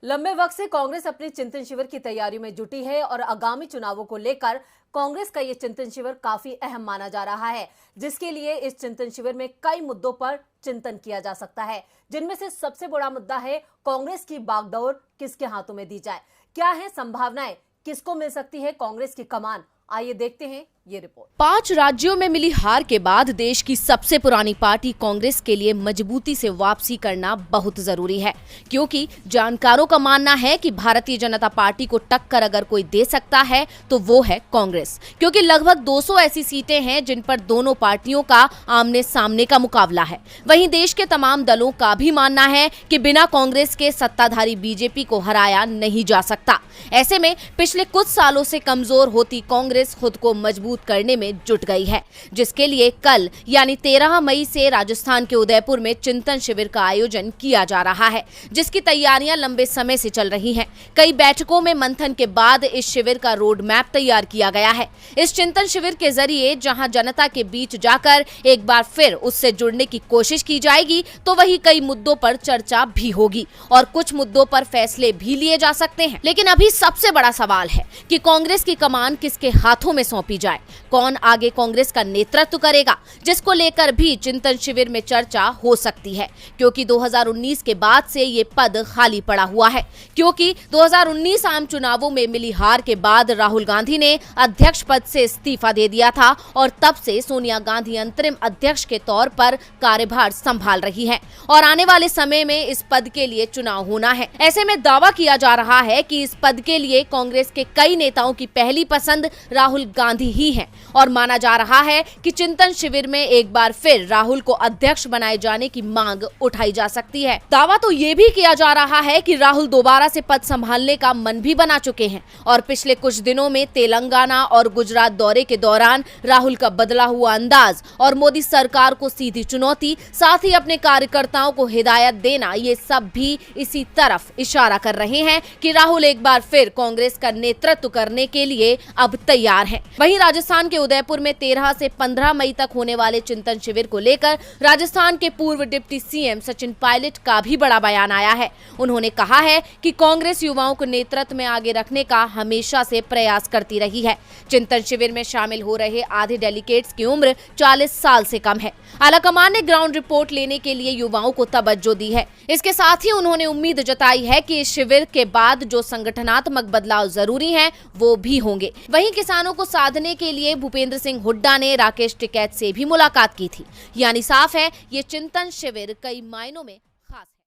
लंबे वक्त से कांग्रेस अपने चिंतन शिविर की तैयारी में जुटी है और आगामी चुनावों को लेकर कांग्रेस का ये चिंतन शिविर काफी अहम माना जा रहा है, जिसके लिए इस चिंतन शिविर में कई मुद्दों पर चिंतन किया जा सकता है, जिनमें से सबसे बड़ा मुद्दा है कांग्रेस की बागडोर किसके हाथों में दी जाए। क्या है संभावनाएं, किसको मिल सकती है कांग्रेस की कमान, आइए देखते हैं ये रिपोर्ट। 5 राज्यों में मिली हार के बाद देश की सबसे पुरानी पार्टी कांग्रेस के लिए मजबूती से वापसी करना बहुत जरूरी है, क्योंकि जानकारों का मानना है कि भारतीय जनता पार्टी को टक्कर अगर कोई दे सकता है तो वो है कांग्रेस, क्योंकि लगभग 200 ऐसी सीटें हैं जिन पर दोनों पार्टियों का आमने सामने का मुकाबला है। वहीं देश के तमाम दलों का भी मानना है कि बिना कांग्रेस के सत्ताधारी बीजेपी को हराया नहीं जा सकता। ऐसे में पिछले कुछ सालों से कमजोर होती कांग्रेस खुद को मजबूत करने में जुट गई है, जिसके लिए कल यानी 13 मई से राजस्थान के उदयपुर में चिंतन शिविर का आयोजन किया जा रहा है, जिसकी तैयारियां लंबे समय से चल रही हैं। कई बैठकों में मंथन के बाद इस शिविर का रोड मैप तैयार किया गया है। इस चिंतन शिविर के जरिए जहां जनता के बीच जाकर एक बार फिर उससे जुड़ने की कोशिश की जाएगी, तो वही कई मुद्दों पर चर्चा भी होगी और कुछ मुद्दों पर फैसले भी लिए जा सकते हैं। लेकिन अभी सबसे बड़ा सवाल है कि कांग्रेस की कमान किसके हाथों में सौंपी जाए, कौन आगे कांग्रेस का नेतृत्व करेगा, जिसको लेकर भी चिंतन शिविर में चर्चा हो सकती है, क्योंकि 2019 के बाद से ये पद खाली पड़ा हुआ है। क्योंकि 2019 आम चुनावों में मिली हार के बाद राहुल गांधी ने अध्यक्ष पद से इस्तीफा दे दिया था और तब से सोनिया गांधी अंतरिम अध्यक्ष के तौर पर कार्यभार संभाल रही हैं और आने वाले समय में इस पद के लिए चुनाव होना है। ऐसे में दावा किया जा रहा है कि इस पद के लिए कांग्रेस के कई नेताओं की पहली पसंद राहुल गांधी ही है और माना जा रहा है कि चिंतन शिविर में एक बार फिर राहुल को अध्यक्ष बनाए जाने की मांग उठाई जा सकती है। दावा तो ये भी किया जा रहा है कि राहुल दोबारा से पद संभालने का मन भी बना चुके हैं और पिछले कुछ दिनों में तेलंगाना और गुजरात दौरे के दौरान राहुल का बदला हुआ अंदाज और मोदी सरकार को सीधी चुनौती, साथ ही अपने कार्यकर्ताओं को हिदायत देना, ये सब भी इसी तरफ इशारा कर रहे हैं कि राहुल एक बार फिर कांग्रेस का नेतृत्व करने के लिए अब तैयार हैं। वहीं राजस्थान के उदयपुर में 13 से 15 मई तक होने वाले चिंतन शिविर को लेकर राजस्थान के पूर्व डिप्टी सीएम सचिन पायलट का भी बड़ा बयान आया है। उन्होंने कहा है कि कांग्रेस युवाओं को नेतृत्व में आगे रखने का हमेशा से प्रयास करती रही है। चिंतन शिविर में शामिल हो रहे आधे डेलीगेट्स की उम्र 40 साल से कम है। आलाकमान ने ग्राउंड रिपोर्ट लेने के लिए युवाओं को तवज्जो दी है। इसके साथ ही उन्होंने उम्मीद जताई है कि इस शिविर के बाद जो संगठनात्मक बदलाव जरूरी हैं, वो भी होंगे। वहीं किसानों को साधने के लिए भूपेंद्र सिंह हुड्डा ने राकेश टिकैत से भी मुलाकात की थी। यानी साफ है, ये चिंतन शिविर कई मायनों में खास है।